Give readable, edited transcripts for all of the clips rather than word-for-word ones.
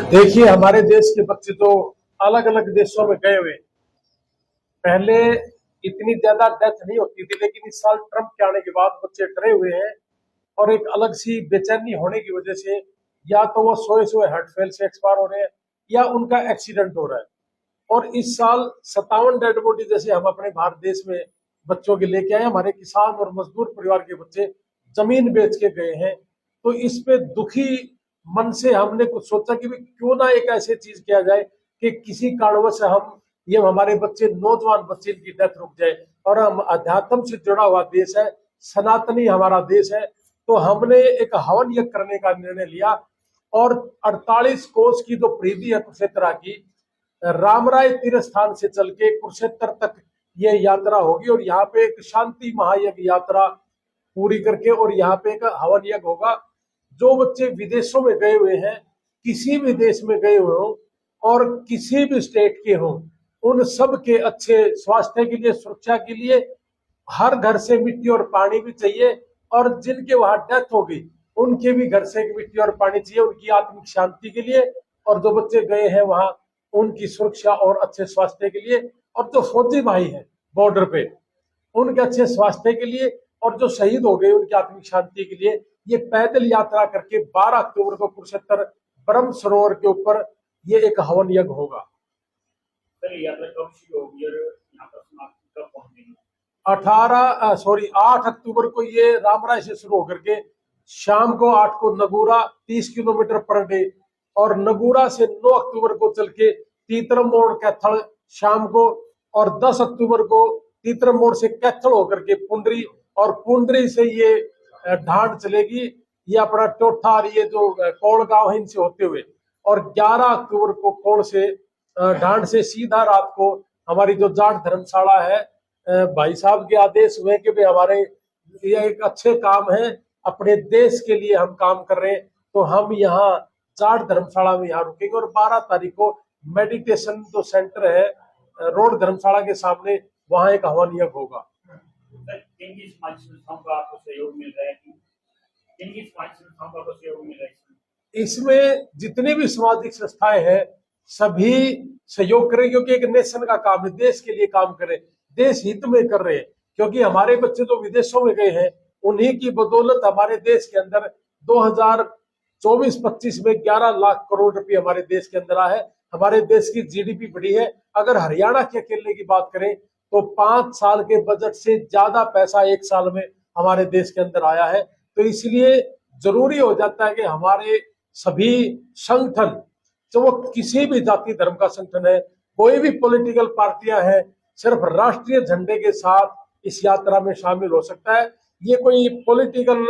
देखिए, हमारे देश के बच्चे तो अलग अलग देशों में गए हुए। पहले इतनी ज्यादा डेथ नहीं होती थी, लेकिन इस साल ट्रम्प के आने के बाद बच्चे डरे हुए हैं और एक अलग सी बेचैनी होने की वजह से या तो वो सोए सोए हार्ट फेल से एक्सपायर हो रहे हैं या उनका एक्सीडेंट हो रहा है। और इस साल 57 डेड बॉडी जैसे हम अपने भारत देश में बच्चों के लेके आए। हमारे किसान और मजदूर परिवार के बच्चे जमीन बेच के गए हैं। तो इस पे दुखी मन से हमने कुछ सोचा कि भी क्यों ना एक ऐसी चीज किया जाए कि किसी कारणवश हम ये हमारे बच्चे नौजवान बच्चे की डेथ रुक जाए। और हम अध्यात्म से जुड़ा हुआ देश है, सनातनी हमारा देश है, तो हमने एक हवन यज्ञ करने का निर्णय लिया। और 48 कोस की जो परिधि है कुरुक्षेत्र की, रामराय तीर्थ स्थान से चल के कुरुक्षेत्र तक ये यात्रा होगी। और यहाँ पे एक शांति महायज्ञ यात्रा पूरी करके और यहाँ पे एक हवन यज्ञ होगा। जो बच्चे विदेशों में गए हुए हैं, किसी भी देश में गए हुए हों और किसी भी स्टेट के हों, उन सब के अच्छे स्वास्थ्य के लिए, सुरक्षा के लिए हर घर से मिट्टी और पानी भी चाहिए। और जिनके वहां डेथ हो गई उनके भी घर से मिट्टी और पानी चाहिए, उनकी आत्मिक शांति के लिए। और जो बच्चे गए हैं वहां, उनकी सुरक्षा और अच्छे स्वास्थ्य के लिए। और जो फौजी भाई हैं बॉर्डर पे, उनके अच्छे स्वास्थ्य के लिए। और जो शहीद हो गए उनकी आत्मिक शांति के लिए ये पैदल यात्रा करके 12 अक्टूबर को कुरुक्षेत्र ब्रह्म सरोवर के ऊपर ये एक हवन यज्ञ होगा। सर, यात्रा कब शुरू होगी और यहाँ पर समाप्ति कब पहुंचेगी? 8 अक्टूबर को ये रामराय से शुरू होकर के शाम को 8 को नगूरा 30 किलोमीटर पर डे, और नगूरा से 9 अक्टूबर को चल के तीतरम मोड़ कैथल शाम को, और 10 अक्टूबर को तीतरम मोड़ से कैथल होकर के पुंडरी, और पुंडरी से ये ढांड चलेगी, ये अपना टोठा ये जो कोल गांव है इनसे होते हुए। और 11 अक्टूबर को कोल से ढांड से सीधा रात को हमारी जो जाट धर्मशाला है, भाई साहब के आदेश हुए कि भाई हमारे ये एक अच्छे काम है, अपने देश के लिए हम काम कर रहे हैं, तो हम यहाँ जाट धर्मशाला में यहाँ रुकेंगे। और 12 तारीख को मेडिटेशन जो सेंटर है रोड धर्मशाला के सामने, वहां एक हवन यज्ञ होगा। किन समाज संस्थाओं का आपको सहयोग मिल रहा है? किन समाज संस्थाओं का आपको सहयोग मिल रहा है? इसमें जितने भी सामाजिक संस्थाएं हैं सभी सहयोग करें, क्योंकि एक नेशन का काम है, देश के लिए काम करें, देश हित में कर रहे हैं। क्योंकि हमारे बच्चे जो विदेशों में गए हैं उन्हीं की बदौलत हमारे देश के अंदर 2024-25 में 11 लाख करोड़ रुपए हमारे देश के अंदर आए है। हमारे देश की जीडीपी बढ़ी है। अगर हरियाणा के अकेले की बात करें तो 5 साल के बजट से ज्यादा पैसा एक साल में हमारे देश के अंदर आया है। तो इसलिए जरूरी हो जाता है कि हमारे सभी संगठन, जो वो किसी भी जाति धर्म का संगठन है, कोई भी पॉलिटिकल पार्टियां हैं, सिर्फ राष्ट्रीय झंडे के साथ इस यात्रा में शामिल हो सकता है। ये कोई पॉलिटिकल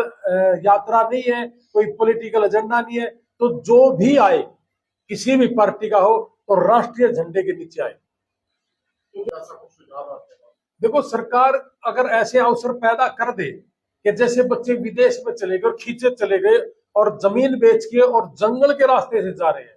यात्रा नहीं है, कोई पॉलिटिकल एजेंडा नहीं है। तो जो भी आए, किसी भी पार्टी का हो, तो राष्ट्रीय झंडे के नीचे आए। देखो, सरकार अगर ऐसे अवसर पैदा कर दे कि जैसे बच्चे विदेश में चले गए और खींचे चले गए और जमीन बेच के और जंगल के रास्ते से जा रहे हैं,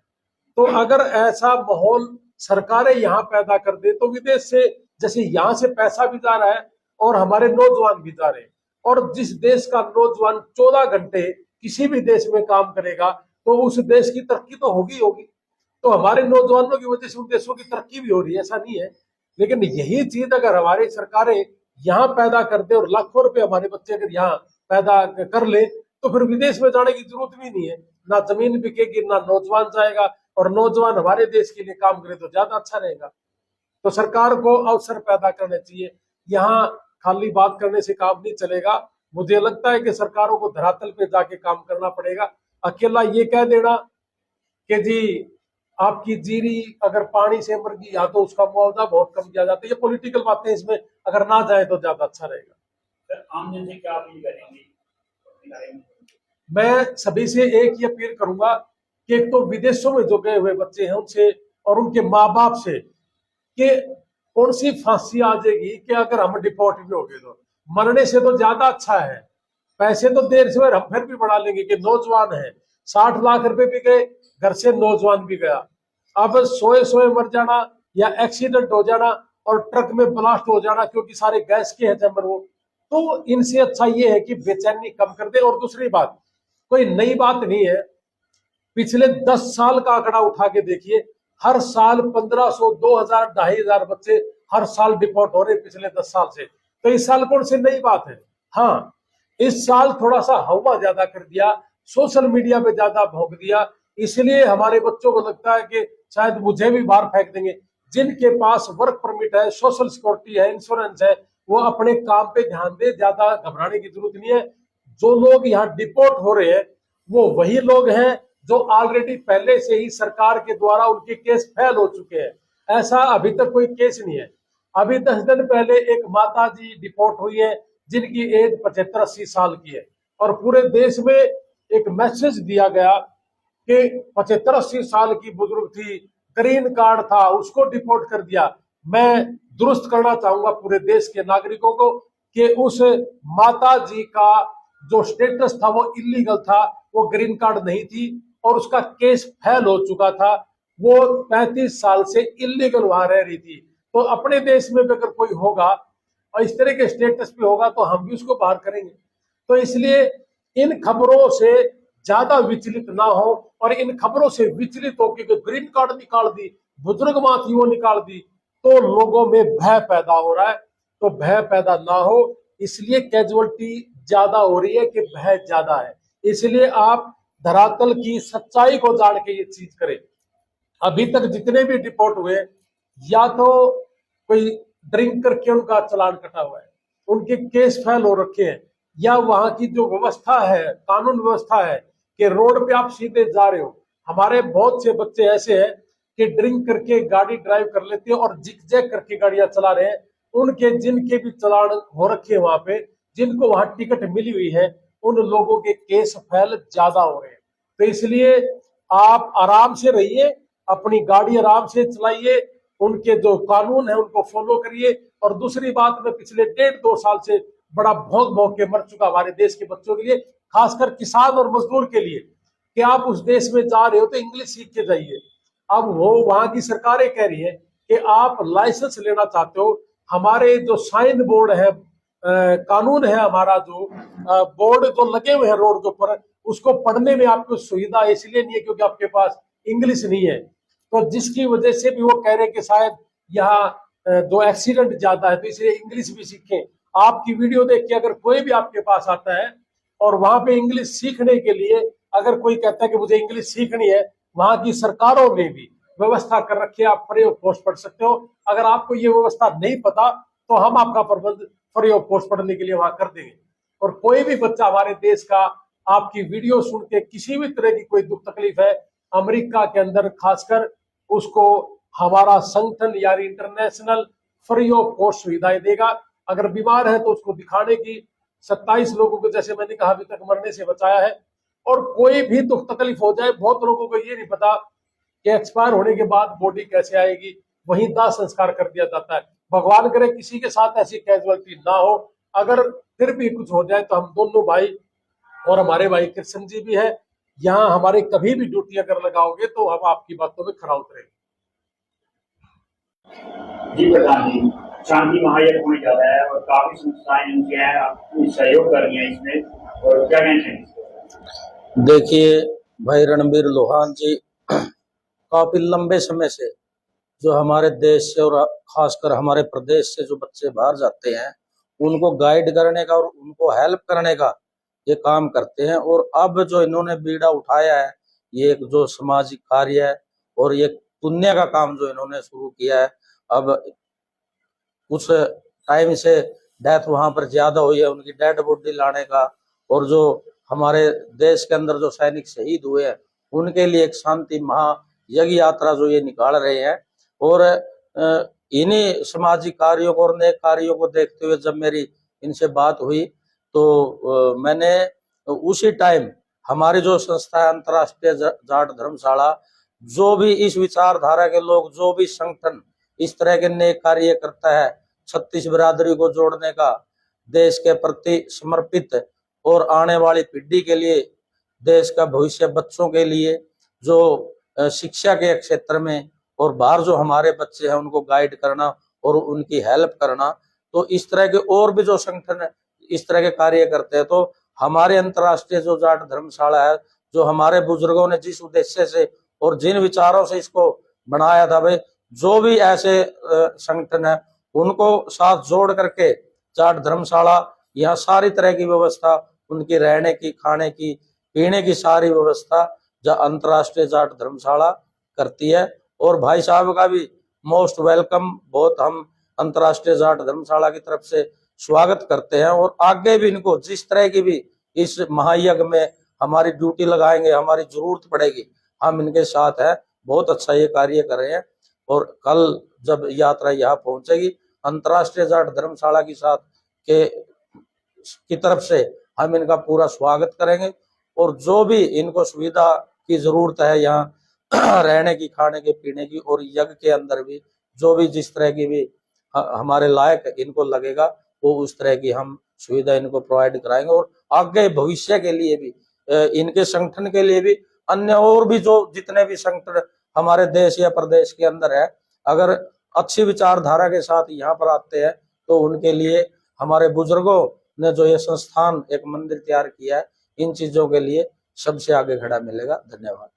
तो अगर ऐसा माहौल सरकारें यहाँ पैदा कर दे तो विदेश से, जैसे यहाँ से पैसा भी जा रहा है और हमारे नौजवान भी जा रहे हैं। और जिस देश का नौजवान 14 घंटे किसी भी देश में काम करेगा तो उस देश की तरक्की तो होगी होगी। तो हमारे नौजवानों की वजह से उन देशों की तरक्की भी हो रही है, ऐसा नहीं है। लेकिन यही चीज अगर हमारी सरकारें यहाँ पैदा कर दे और लाखों रुपए हमारे बच्चे अगर यहाँ पैदा कर ले, तो फिर विदेश में जाने की जरूरत भी नहीं है। ना जमीन बिकेगी, ना नौजवान जाएगा, और नौजवान हमारे देश के लिए काम करे तो ज्यादा अच्छा रहेगा। तो सरकार को अवसर पैदा करने चाहिए। यहाँ खाली बात करने से काम नहीं चलेगा। मुझे लगता है कि सरकारों को धरातल पे जाके काम करना पड़ेगा। अकेला ये कह देना कि जी आपकी जीरी अगर पानी से मर गई, या तो उसका मुआवजा बहुत कम किया जाता है, ये पॉलिटिकल बातें इसमें अगर ना जाए तो ज्यादा अच्छा रहेगा। सर, आम जन से क्या अपील करेंगे? मैं सभी से एक ही अपील करूंगा कि एक तो विदेशों में जो गए हुए बच्चे हैं उनसे और उनके माँ बाप से कि कौन सी फांसी आ जाएगी कि अगर हम डिपोर्ट भी हो गए तो मरने से तो ज्यादा अच्छा है। पैसे तो देर से हम फिर भी बढ़ा लेंगे कि नौजवान है, 60 लाख रुपए भी गए, घर से नौजवान भी गया। अब सोए सोए मर जाना या एक्सीडेंट हो जाना और ट्रक में ब्लास्ट हो जाना, क्योंकि सारे गैस के हैं चैम्बर वो, तो इनसे अच्छा ये है कि बेचैनी कम कर दे। और दूसरी बात, कोई नई बात नहीं है पिछले 10 साल का आंकड़ा उठा के देखिए, हर साल 1500, 2000, 2500 बच्चे हर साल डिपोर्ट हो रहे पिछले 10 साल से। तो इस साल कौन सी नई बात है? हाँ, इस साल थोड़ा सा हवा ज्यादा कर दिया, सोशल मीडिया पे ज्यादा भोंक दिया, इसलिए हमारे बच्चों को लगता है कि शायद मुझे भी बाहर फेंक देंगे। जिनके पास वर्क परमिट है, सोशल सिक्योरिटी है, इंश्योरेंस है, वो अपने काम पे ध्यान दे, ज्यादा घबराने की जरूरत नहीं है। जो लोग यहाँ डिपोर्ट हो रहे हैं वो वही लोग हैं जो ऑलरेडी पहले से ही सरकार के द्वारा उनके केस फेल हो चुके हैं। ऐसा अभी तक कोई केस नहीं है। अभी 10 दिन पहले एक माता जी डिपोर्ट हुई है जिनकी एज 75-80 साल की है, और पूरे देश में एक मैसेज दिया गया कि 75-80 साल की बुजुर्ग थी, ग्रीन कार्ड था, उसको डिपोर्ट कर दिया। मैं दुरुस्त करना चाहूंगा पूरे देश के नागरिकों को कि उस माता जी का जो स्टेटस था वो इलीगल था, वो ग्रीन कार्ड नहीं थी, और उसका केस फेल हो चुका था। वो 35 साल से इलीगल वहां रह रही थी। तो अपने देश में भी अगर कोई होगा और इस तरह के स्टेटस पे होगा तो हम भी उसको बाहर करेंगे। तो इसलिए इन खबरों से ज्यादा विचलित ना हो, और इन खबरों से विचलित होकर ग्रीन कार्ड निकाल दी, बुजुर्ग मां थी वो निकाल दी, तो लोगों में भय पैदा हो रहा है। तो भय पैदा ना हो, इसलिए कैजुअलिटी ज्यादा हो रही है कि भय ज्यादा है। इसलिए आप धरातल की सच्चाई को जान के ये चीज करें। अभी तक जितने भी रिपोर्ट हुए, या तो कोई ड्रिंक करके उनका चालान कटा हुआ है, उनके केस फेल हो रखे हैं, या वहां की जो व्यवस्था है, कानून व्यवस्था है कि रोड पे आप सीधे जा रहे हो। हमारे बहुत से बच्चे ऐसे हैं कि ड्रिंक करके गाड़ी ड्राइव कर लेते हैं और जिग-जैग करके गाड़ियां चला रहे हैं। उनके जिनके भी चालान हो रखे हैं वहां पे, जिनको वहां टिकट मिली हुई है, उन लोगों के केस फेल ज्यादा हो रहे हैं। तो इसलिए आप आराम से रहिए, अपनी गाड़ी आराम से चलाइए, उनके जो कानून है उनको फॉलो करिए। और दूसरी बात, मैं पिछले 1.5-2 साल से बड़ा भौंक भौंक के मर चुका हमारे देश के बच्चों के लिए, खासकर किसान और मजदूर के लिए, कि आप उस देश में जा रहे हो तो इंग्लिश सीख के जाइए। अब वो वहां की सरकारें कह रही है कि आप लाइसेंस लेना चाहते हो, हमारे जो साइन बोर्ड है, कानून है हमारा, जो बोर्ड जो लगे हुए हैं रोड के ऊपर, उसको पढ़ने में आपको सुविधा इसलिए नहीं है क्योंकि आपके पास इंग्लिश नहीं है। तो जिसकी वजह से भी वो कह रहे हैं कि शायद यहाँ जो एक्सीडेंट ज्यादा है, तो इसलिए इंग्लिश भी सीखें। आपकी वीडियो देख के अगर कोई भी आपके पास आता है और वहां पे इंग्लिश सीखने के लिए अगर कोई कहता है कि मुझे इंग्लिश सीखनी है, वहां की सरकारों ने भी व्यवस्था कर रखी है, आप फ्री ऑफ कॉस्ट पढ़ सकते हो। अगर आपको ये व्यवस्था नहीं पता तो हम आपका प्रबंध फ्री ऑफ कॉस्ट पढ़ने के लिए वहां कर देंगे। और कोई भी बच्चा हमारे देश का आपकी वीडियो सुन के किसी भी तरह की कोई दुख तकलीफ है, अमेरिका के अंदर खासकर, उसको हमारा संगठन यानी इंटरनेशनल फ्री ऑफ कॉस्ट सुविधाएं देगा। अगर बीमार है तो उसको दिखाने की, 27 लोगों को जैसे मैंने कहा अभी तक मरने से बचाया है। और कोई भी दुख तकलीफ हो जाए, बहुत लोगों को ये नहीं पता कि एक्सपायर होने के बाद बॉडी कैसे आएगी, वहीं दाह संस्कार कर दिया जाता है। भगवान करे किसी के साथ ऐसी कैजुअलिटी ना हो। अगर फिर भी कुछ हो जाए तो हम दोनों भाई और हमारे भाई कृष्ण जी भी है यहाँ, हमारे कभी भी ड्यूटी अगर लगाओगे तो हम आपकी बातों में खरा उतरेंगे। जी प्रधान जी, शांति महायज्ञ होने जा रहा है और काफी संस्थाएं जो है सहयोग कर रही हैं इसमें, और क्या कहते हैं? देखिए भाई रणबीर लोहान जी काफी लंबे समय से जो हमारे देश से और खासकर हमारे प्रदेश से जो बच्चे बाहर जाते हैं उनको गाइड करने का और उनको हेल्प करने का ये काम करते हैं। और अब जो इन्होंने बीड़ा उठाया है, ये एक जो सामाजिक कार्य है और ये पुण्य का काम जो इन्होंने शुरू किया है। अब कुछ टाइम से डेथ वहां पर ज्यादा हुई है, उनकी डेड बॉडी लाने का, और जो हमारे देश के अंदर जो सैनिक शहीद हुए हैं उनके लिए एक शांति महायज्ञ यात्रा जो ये निकाल रहे हैं। और इन्हीं सामाजिक कार्यों को और नेक कार्यों को देखते हुए जब मेरी इनसे बात हुई तो मैंने उसी टाइम हमारी जो संस्था है अंतर्राष्ट्रीय जाट धर्मशाला, जो भी इस विचारधारा के लोग, जो भी संगठन इस तरह के नेक कार्य करता है, 36 बिरादरी को जोड़ने का, देश के प्रति समर्पित और आने वाली पीढ़ी के लिए, देश का भविष्य बच्चों के लिए, जो शिक्षा के क्षेत्र में और बाहर जो हमारे बच्चे हैं उनको गाइड करना और उनकी हेल्प करना, तो इस तरह के और भी जो संगठन इस तरह के कार्य करते हैं, तो हमारे अंतर्राष्ट्रीय जो जाट धर्मशाला है जो हमारे बुजुर्गों ने जिस उद्देश्य से और जिन विचारों से इसको बनाया था, भाई जो भी ऐसे संगठन है उनको साथ जोड़ करके जाट धर्मशाला यहाँ सारी तरह की व्यवस्था, उनकी रहने की, खाने की, पीने की सारी व्यवस्था जो अंतर्राष्ट्रीय जाट धर्मशाला करती है। और भाई साहब का भी मोस्ट वेलकम, बहुत हम अंतर्राष्ट्रीय जाट धर्मशाला की तरफ से स्वागत करते हैं। और आगे भी इनको जिस तरह की भी इस महायज्ञ में हमारी ड्यूटी लगाएंगे, हमारी जरूरत पड़ेगी, हम इनके साथ हैं। बहुत अच्छा ये कार्य कर रहे हैं। और कल जब यात्रा यहाँ पहुंचेगी अंतर्राष्ट्रीय जाट धर्मशाला की साथ की तरफ से हम इनका पूरा स्वागत करेंगे। और जो भी इनको सुविधा की जरूरत है यहाँ रहने की, खाने के, पीने की, और यज्ञ के अंदर भी जो भी जिस तरह की भी हमारे लायक इनको लगेगा वो उस तरह की हम सुविधा इनको प्रोवाइड कराएंगे। और आगे भविष्य के लिए भी इनके संगठन के लिए भी अन्य और भी जो जितने भी संगठन हमारे देश या प्रदेश के अंदर है, अगर अच्छी विचारधारा के साथ यहाँ पर आते हैं तो उनके लिए हमारे बुजुर्गों ने जो ये संस्थान एक मंदिर तैयार किया है, इन चीजों के लिए सबसे आगे खड़ा मिलेगा। धन्यवाद।